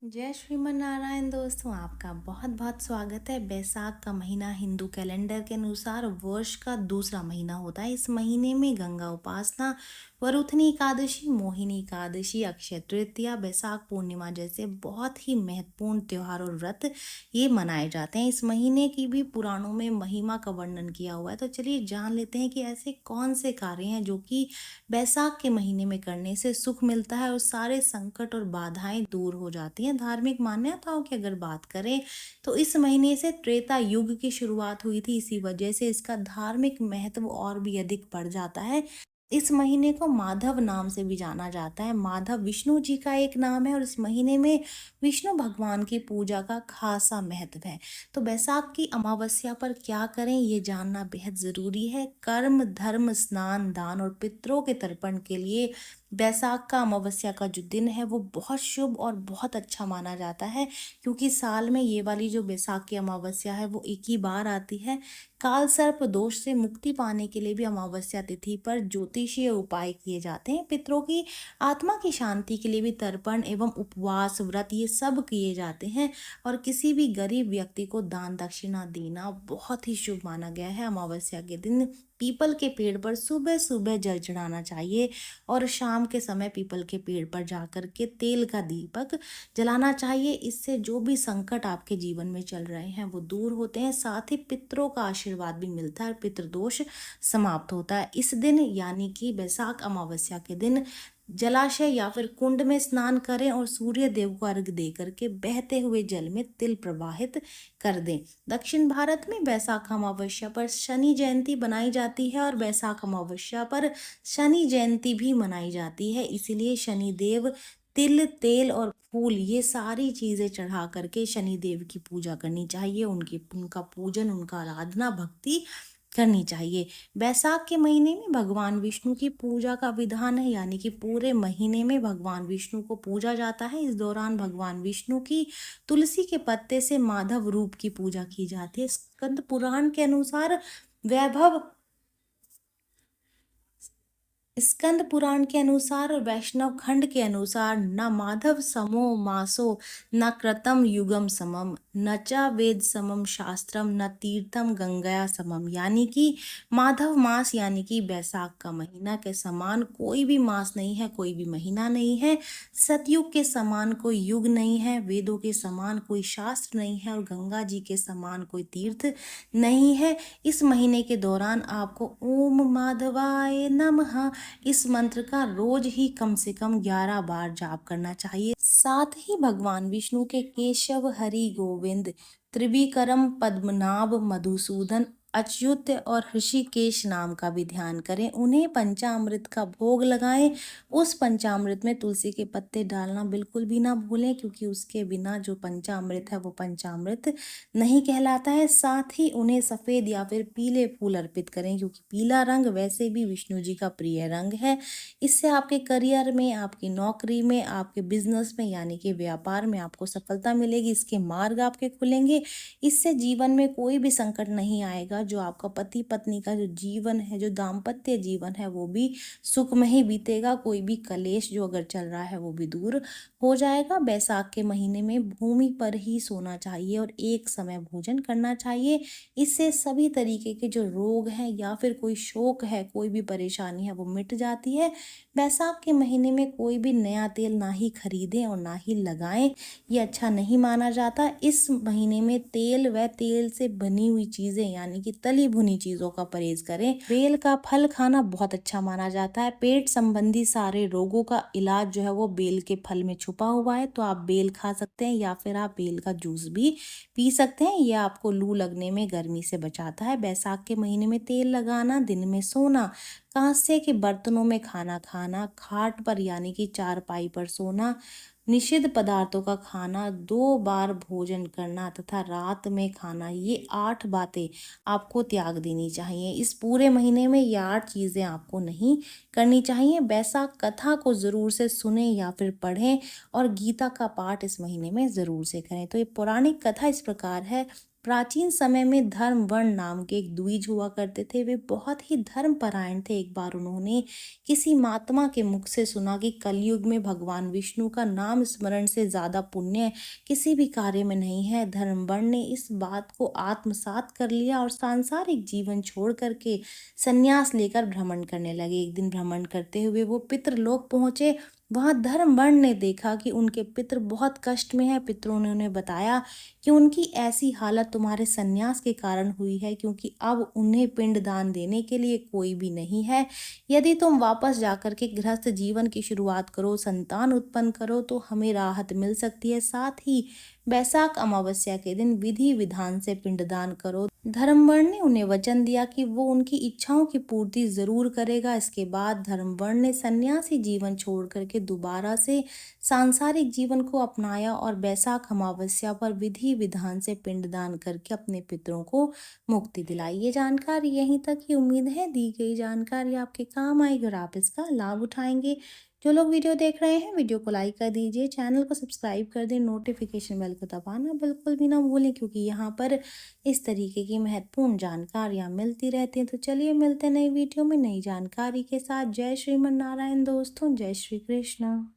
जय श्रीमन नारायण दोस्तों, आपका बहुत बहुत स्वागत है। बैसाख का महीना हिंदू कैलेंडर के अनुसार वर्ष का दूसरा महीना होता है। इस महीने में गंगा उपासना, वरुथनी एकादशी, मोहिनी एकादशी, अक्षय तृतीया, बैसाख पूर्णिमा जैसे बहुत ही महत्वपूर्ण त्योहार और व्रत ये मनाए जाते हैं। इस महीने की भी पुराणों में महिमा का वर्णन किया हुआ है। तो चलिए जान लेते हैं कि ऐसे कौन से कार्य हैं जो कि बैसाख के महीने में करने से सुख मिलता है और सारे संकट और बाधाएं दूर हो जाती हैं। धार्मिक मान्यताओं की अगर बात करें तो इस महीने से त्रेता युग की शुरुआत हुई थी। इसी वजह से इसका धार्मिक महत्व और भी अधिक बढ़ जाता है। इस महीने को माधव नाम से भी जाना जाता है। माधव विष्णु जी का एक नाम है और इस महीने में विष्णु भगवान की पूजा का खासा महत्व है। तो बैसाख की अमावस्या पर क्या करें ये जानना बेहद जरूरी है। कर्म, धर्म, स्नान, दान और पितरों के तर्पण के लिए बैसाख का अमावस्या का जो दिन है वो बहुत शुभ और बहुत अच्छा माना जाता है, क्योंकि साल में ये वाली जो बैसाख की अमावस्या है वो एक ही बार आती है। काल सर्प दोष से मुक्ति पाने के लिए भी अमावस्या तिथि पर ज्योतिषीय उपाय किए जाते हैं। पितरों की आत्मा की शांति के लिए भी तर्पण एवं उपवास, व्रत ये सब किए जाते हैं। और किसी भी गरीब व्यक्ति को दान दक्षिणा देना बहुत ही शुभ माना गया है। अमावस्या के दिन पीपल के पेड़ पर सुबह सुबह जल चढ़ाना चाहिए और शाम के समय पीपल के पेड़ पर जाकर के तेल का दीपक जलाना चाहिए। इससे जो भी संकट आपके जीवन में चल रहे हैं वो दूर होते हैं, साथ ही पितरों का आशीर्वाद भी मिलता है और पितृदोष समाप्त होता है। इस दिन यानी कि बैसाख अमावस्या के दिन जलाशय या फिर कुंड में स्नान करें और सूर्य देव को अर्घ दे करके बहते हुए जल में तिल प्रवाहित कर दें। दक्षिण भारत में बैसाख अमावस्या पर शनि जयंती बनाई जाती है और बैसाख अमावस्या पर शनि जयंती भी मनाई जाती है। इसीलिए शनि देव तिल, तेल और फूल ये सारी चीजें चढ़ा करके शनि देव की पूजा करनी चाहिए। उनका पूजन, उनका आराधना, भक्ति करनी चाहिए। बैसाख के महीने में भगवान विष्णु की पूजा का विधान है, यानी कि पूरे महीने में भगवान विष्णु को पूजा जाता है। इस दौरान भगवान विष्णु की तुलसी के पत्ते से माधव रूप की पूजा की जाती है। स्कंद पुराण के अनुसार वैभव स्कंद पुराण के अनुसार और वैष्णव खंड के अनुसार न माधव समो मासो न कृतम युगम समम न च वेद समम शास्त्रम न तीर्थम गंगया समम, यानी कि माधव मास यानी कि बैसाख का महीना के समान कोई भी मास नहीं है, कोई भी महीना नहीं है। सतयुग के समान कोई युग नहीं है, वेदों के समान कोई शास्त्र नहीं है और गंगा जी के समान कोई तीर्थ नहीं है। इस महीने के दौरान आपको ओम माधवाय नमः इस मंत्र का रोज ही कम से कम 11 बार जाप करना चाहिए। साथ ही भगवान विष्णु के केशव, हरि, गोविंद, त्रिविक्रम, पद्मनाभ, मधुसूदन, अच्युत और ऋषिकेश नाम का भी ध्यान करें। उन्हें पंचामृत का भोग लगाएं। उस पंचामृत में तुलसी के पत्ते डालना बिल्कुल भी ना भूलें, क्योंकि उसके बिना जो पंचामृत है वो पंचामृत नहीं कहलाता है। साथ ही उन्हें सफेद या फिर पीले फूल अर्पित करें, क्योंकि पीला रंग वैसे भी विष्णु जी का प्रिय रंग है। इससे आपके करियर में, आपकी नौकरी में, आपके बिजनेस में यानी कि व्यापार में आपको सफलता मिलेगी। इसके मार्ग आपके खुलेंगे। इससे जीवन में कोई भी संकट नहीं आएगा। जो आपका पति पत्नी का जो जीवन है, जो दाम्पत्य जीवन है वो भी सुखमय ही बीतेगा। कोई भी कलेश जो अगर चल रहा है वो भी दूर हो जाएगा। बैसाख के महीने में भूमि पर ही सोना चाहिए और एक समय भोजन करना चाहिए। इससे सभी तरीके के जो रोग हैं या फिर कोई शोक है, कोई भी परेशानी है वो मिट जाती है। बैसाख के महीने में कोई भी नया तेल ना ही खरीदें और ना ही लगाएं, ये अच्छा नहीं माना जाता। इस महीने में तेल व तेल से बनी हुई चीजें यानी कि तली भुनी चीजों का परहेज करें। बेल का फल खाना बहुत अच्छा माना जाता है। पेट संबंधी सारे रोगों का इलाज जो है वो बेल के फल में छुपा हुआ है। तो आप बेल खा सकते हैं या फिर आप बेल का जूस भी पी सकते हैं। यह आपको लू लगने में, गर्मी से बचाता है। बैसाख के महीने में तेल लगाना, दिन में सोना, कांसे के बर्तनों में खाना खाना, खाट पर यानी कि चारपाई पर सोना, निषिद्ध पदार्थों का खाना, 2 बार भोजन करना तथा रात में खाना, ये 8 बातें आपको त्याग देनी चाहिए। इस पूरे महीने में ये 8 चीजें आपको नहीं करनी चाहिए। बैसाख कथा को जरूर से सुने या फिर पढ़ें और गीता का पाठ इस महीने में जरूर से करें। तो ये पौराणिक कथा इस प्रकार है। प्राचीन समय में धर्म वर्ण नाम के एक द्विज हुआ करते थे। वे बहुत ही धर्मपरायण थे। एक बार उन्होंने किसी महात्मा के मुख से सुना कि कलयुग में भगवान विष्णु का नाम स्मरण से ज्यादा पुण्य किसी भी कार्य में नहीं है। धर्मवर्ण ने इस बात को आत्मसात कर लिया और सांसारिक जीवन छोड़ करके संन्यास लेकर भ्रमण करने लगे। एक दिन भ्रमण करते हुए वो पितृलोक पहुंचे। वहां धर्मवर्ण ने देखा कि उनके पितृ बहुत कष्ट में है। पितरों ने उन्हें बताया कि उनकी ऐसी हालत तुम्हारे संन्यास के कारण हुई है, क्योंकि अब उन्हें पिंड दान देने के लिए कोई भी नहीं है। यदि तुम वापस जाकर के गृहस्थ जीवन की शुरुआत करो, संतान उत्पन्न करो, तो हमें राहत मिल सकती है। साथ ही बैसाख अमावस्या के दिन विधि विधान से पिंडदान करो। धर्मवर्ण ने उन्हें वचन दिया कि वो उनकी इच्छाओं की पूर्ति जरूर करेगा। इसके बाद धर्मवर्ण ने सन्यासी जीवन छोड़ करके दोबारा से सांसारिक जीवन को अपनाया और बैसाख अमावस्या पर विधि विधान से पिंडदान करके अपने पितरों को मुक्ति दिलाई। ये जानकारी यहीं तक ही। उम्मीद है दी गई जानकारी आपके काम आएगी और आप इसका लाभ उठाएंगे। जो लोग वीडियो देख रहे हैं, वीडियो को लाइक कर दीजिए, चैनल को सब्सक्राइब कर दें, नोटिफिकेशन बेल को दबाना बिल्कुल भी ना भूलें, क्योंकि यहाँ पर इस तरीके की महत्वपूर्ण जानकारियाँ मिलती रहती हैं। तो चलिए मिलते हैं नई वीडियो में नई जानकारी के साथ। जय श्रीमन नारायण दोस्तों, जय श्री कृष्ण।